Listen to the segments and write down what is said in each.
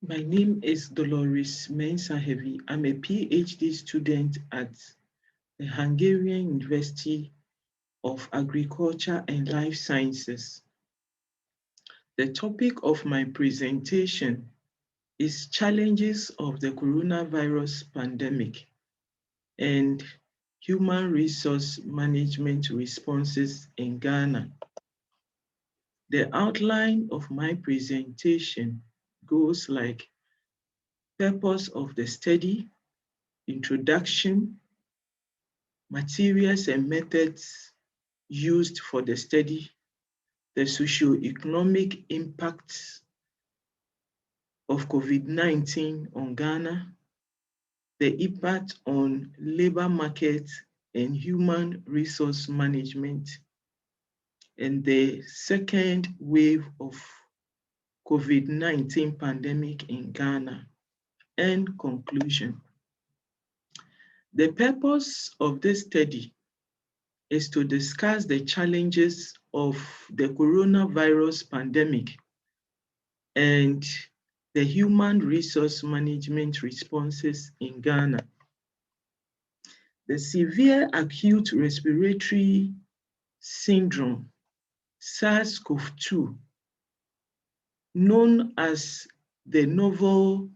My name is Dolores Mensah HERVIE. I'm a PhD student at the Hungarian University of Agriculture and Life Sciences. The topic of my presentation is challenges of the coronavirus pandemic and human resource management responses in Ghana. The outline of my presentation goes like purpose of the study, introduction, materials and methods used for the study, the socio-economic impacts of COVID-19 on Ghana, the impact on labor market and human resource management, and the second wave of COVID-19 pandemic in Ghana, and conclusion. The purpose of this study is to discuss the challenges of the coronavirus pandemic and the human resource management responses in Ghana. The severe acute respiratory syndrome, SARS-CoV-2, known as the novel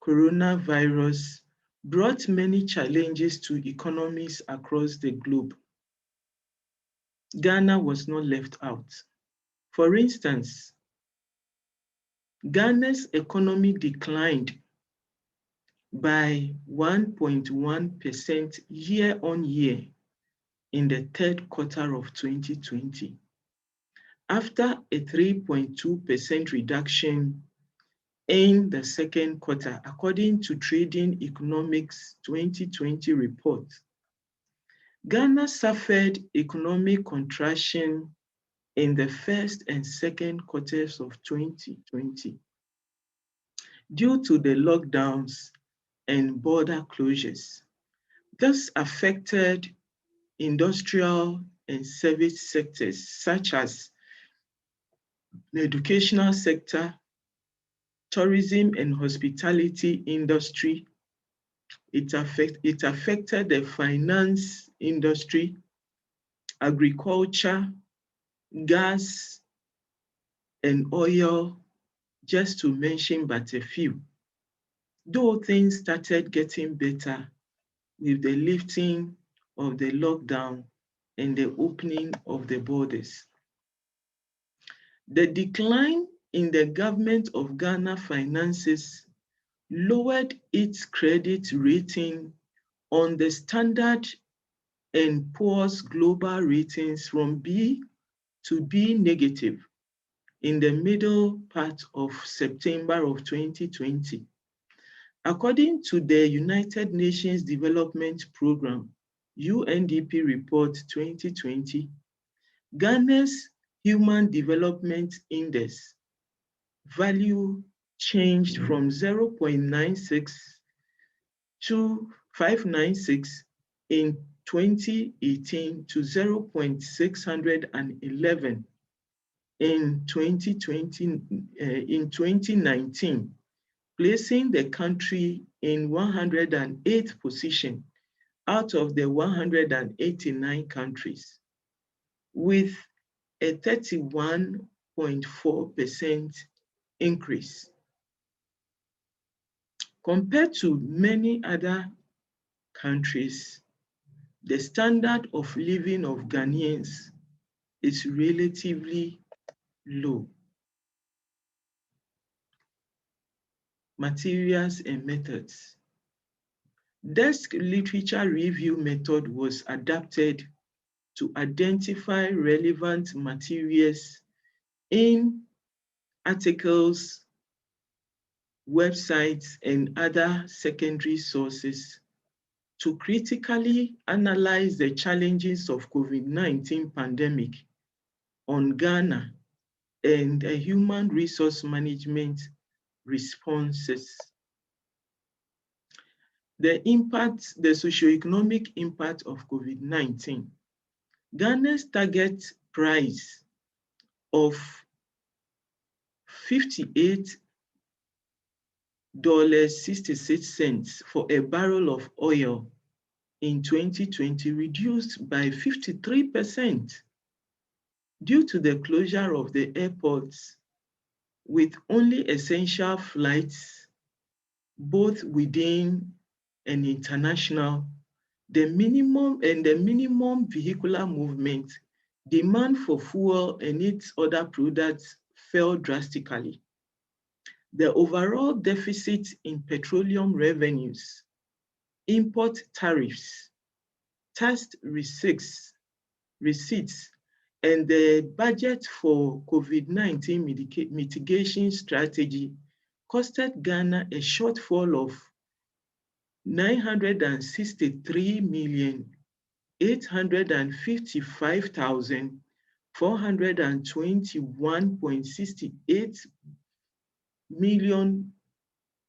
coronavirus, brought many challenges to economies across the globe. Ghana was not left out. For instance, Ghana's economy declined by 1.1% year-on-year in the third quarter of 2020, after a 3.2% reduction in the second quarter, according to Trading Economics 2020 report. Ghana suffered economic contraction in the first and second quarters of 2020 due to the lockdowns and border closures. This affected industrial and service sectors such as the educational sector, tourism and hospitality industry. It affected the finance industry, agriculture, gas and oil, just to mention but a few. Though things started getting better with the lifting of the lockdown and the opening of the borders. The decline in the government of Ghana finances lowered its credit rating on the Standard and Poor's global ratings from B to B negative in the middle part of September of 2020. According to the United Nations Development Programme, UNDP report 2020, Ghana's Human Development Index value changed from 0.96 to 596 in 2018 to 0.611 in 2019, placing the country in 108th position out of the 189 countries, with a 31.4% increase. Compared to many other countries, the standard of living of Ghanaians is relatively low. Materials and methods. Desk literature review method was adapted to identify relevant materials in articles, websites, and other secondary sources to critically analyze the challenges of COVID-19 pandemic on Ghana and human resource management responses. The socioeconomic impact of COVID-19. Ghana's target price of 58 $66 for a barrel of oil in 2020 reduced by 53% due to the closure of the airports, with only essential flights, both within and international. The minimum vehicular movement, demand for fuel and its other products fell drastically. The overall deficit in petroleum revenues, import tariffs, tax receipts, and the budget for COVID-19 mitigation strategy costed Ghana a shortfall of 963,855,421.68 million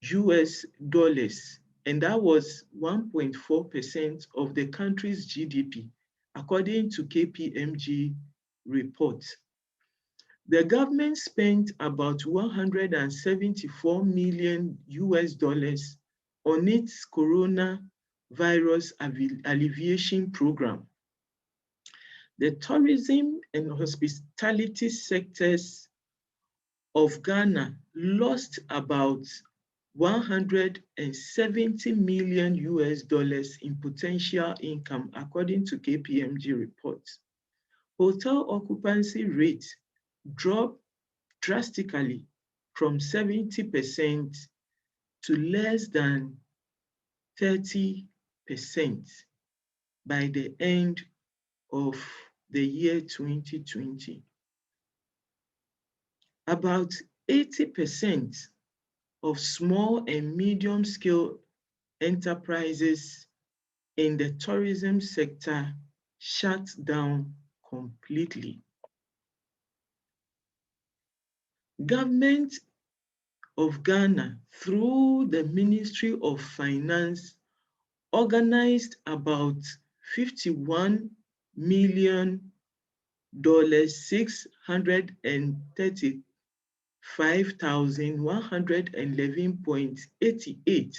US dollars, and that was 1.4% of the country's GDP, according to KPMG report. The government spent about 174 million US dollars on its coronavirus alleviation program. The tourism and hospitality sectors of Ghana lost about 170 million US dollars in potential income, according to KPMG reports. Hotel occupancy rate dropped drastically from 70% to less than 30% by the end of the year 2020. About 80% of small and medium-scale enterprises in the tourism sector shut down completely. Government of Ghana, through the Ministry of Finance, organized about $51 million, 635,111.88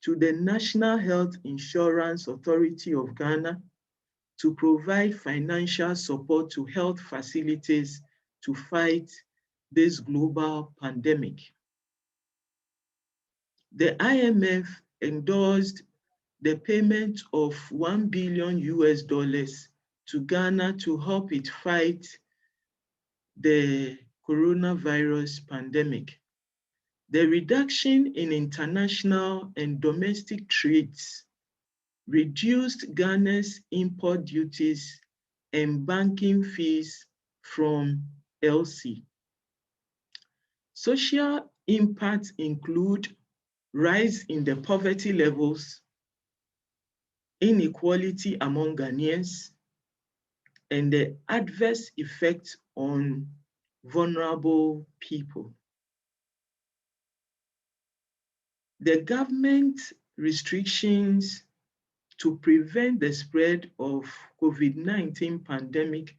to the National Health Insurance Authority of Ghana to provide financial support to health facilities to fight this global pandemic. The IMF endorsed the payment of $1 billion US to Ghana to help it fight the coronavirus pandemic. The reduction in international and domestic trades reduced Ghana's import duties and banking fees from LC. Social impacts include rise in the poverty levels, inequality among Ghanaians, and the adverse effects on vulnerable people. The government restrictions to prevent the spread of COVID-19 pandemic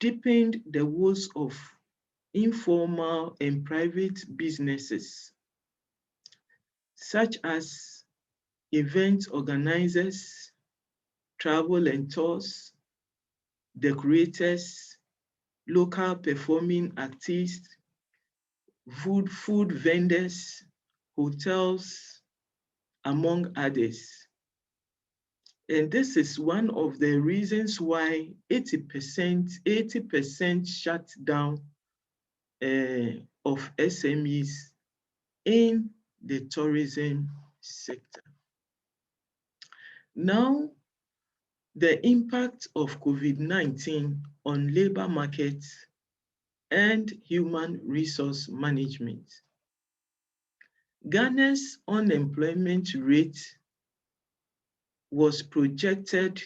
deepened the woes of informal and private businesses, such as event organizers, travel and tours, decorators, local performing artists, food vendors, hotels, among others. And this is one of the reasons why 80% shut down of SMEs in the tourism sector. Now, the impact of COVID-19 on labor markets and human resource management. Ghana's unemployment rate was projected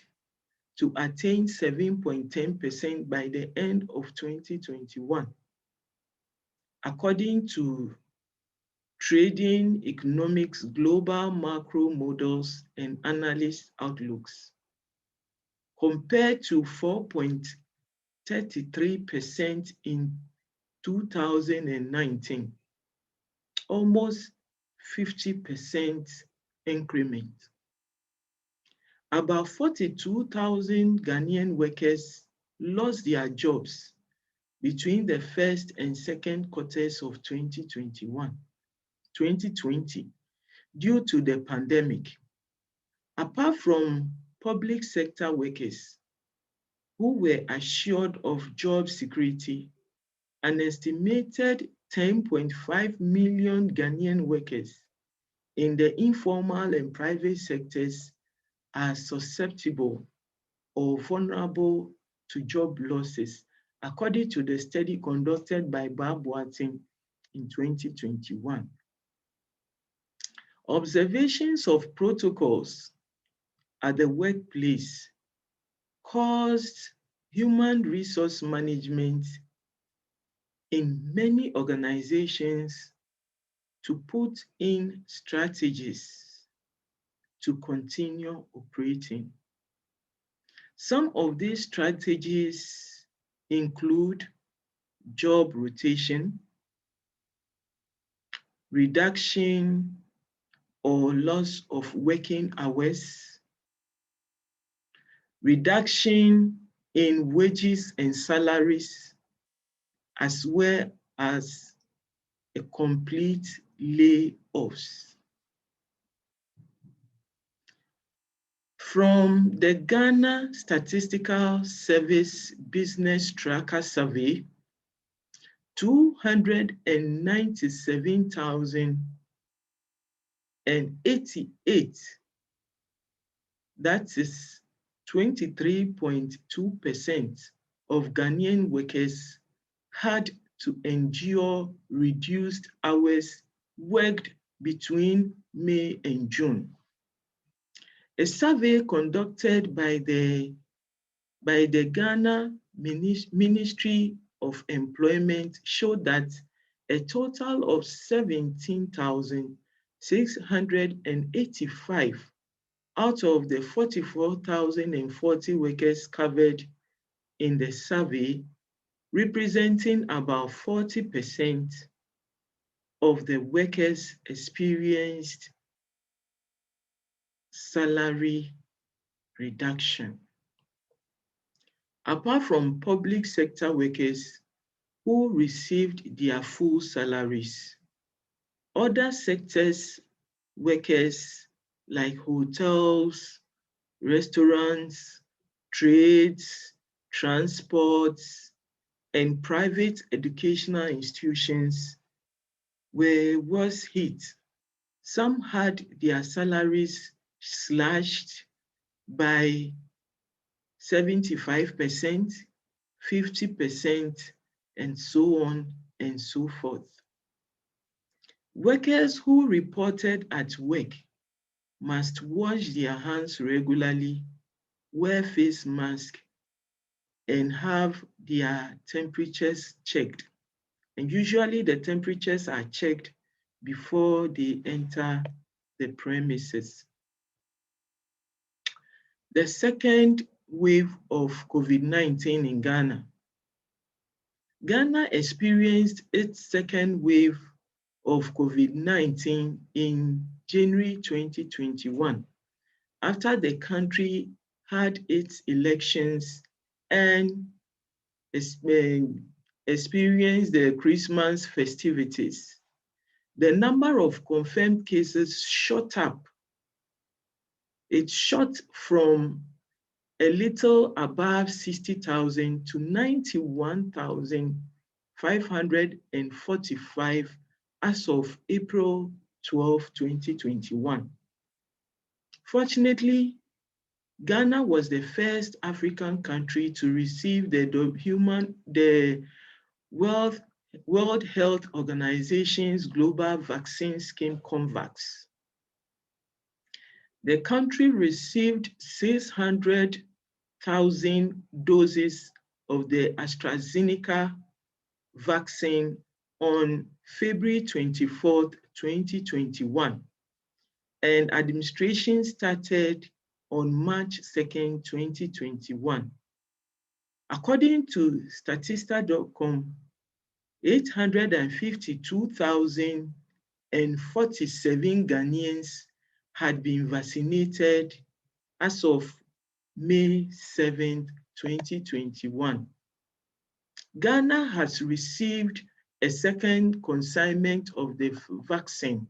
to attain 7.10% by the end of 2021, according to Trading Economics Global Macro Models and Analyst Outlooks, compared to 4.33% in 2019, almost 50% increment. About 42,000 Ghanaian workers lost their jobs between the first and second quarters of 2020 due to the pandemic. Apart from public sector workers who were assured of job security, an estimated 10.5 million Ghanaian workers in the informal and private sectors are susceptible or vulnerable to job losses, according to the study conducted by Bálint in 2021. Observations of protocols at the workplace caused human resource management in many organizations to put in strategies to continue operating. Some of these strategies include job rotation, reduction or loss of working hours, reduction in wages and salaries, as well as a complete layoffs. From the Ghana Statistical Service Business Tracker Survey, 297,088, that is 23.2% of Ghanaian workers had to endure reduced hours worked between May and June. A survey conducted by the Ghana Ministry of Employment showed that a total of 17,685 out of the 44,040 workers covered in the survey, representing about 40% of the workers, experienced salary reduction. Apart from public sector workers who received their full salaries, other sectors workers like hotels, restaurants, trades, transports, and private educational institutions were worse hit. Some had their salaries slashed by 75%, 50%, and so on and so forth. Workers who reported at work must wash their hands regularly, wear face masks, and have their temperatures checked. And usually the temperatures are checked before they enter the premises. The second wave of COVID-19 in Ghana. Ghana experienced its second wave of COVID-19 in January 2021, after the country had its elections and experienced the Christmas festivities. The number of confirmed cases shot up. It shot from a little above 60,000 to 91,545 as of April 12, 2021. Fortunately, Ghana was the first African country to receive the World Health Organization's Global Vaccine Scheme COVAX. The country received 600,000 doses of the AstraZeneca vaccine on February 24, 2021, and administration started on March 2, 2021. According to Statista.com, and 47 Ghanaians had been vaccinated as of May 7, 2021. Ghana has received a second consignment of the vaccine,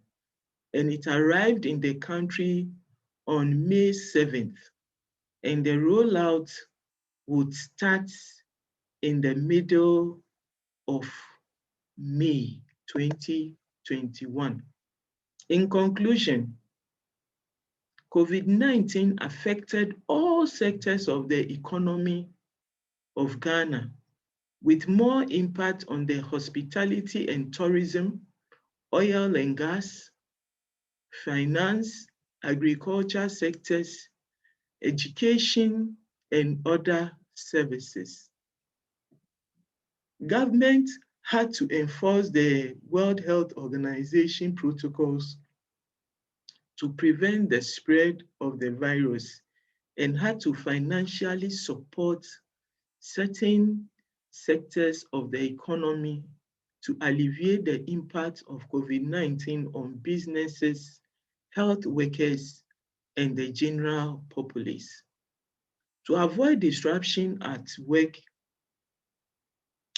and it arrived in the country on May 7th, and the rollout would start in the middle of May 2021. In conclusion, COVID-19 affected all sectors of the economy of Ghana, with more impact on the hospitality and tourism, oil and gas, finance, agriculture sectors, education, and other services. Government had to enforce the World Health Organization protocols to prevent the spread of the virus and had to financially support certain sectors of the economy to alleviate the impact of COVID-19 on businesses, health workers, and the general populace. To avoid disruption at work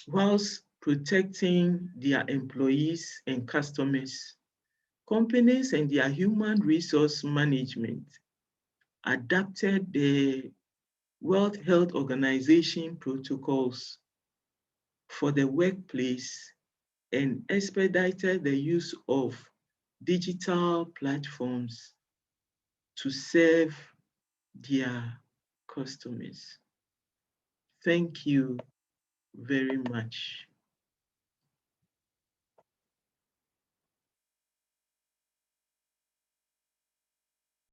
whilst protecting their employees and customers, companies and their human resource management adapted the World Health Organization protocols for the workplace and expedited the use of digital platforms to serve their customers. Thank you very much.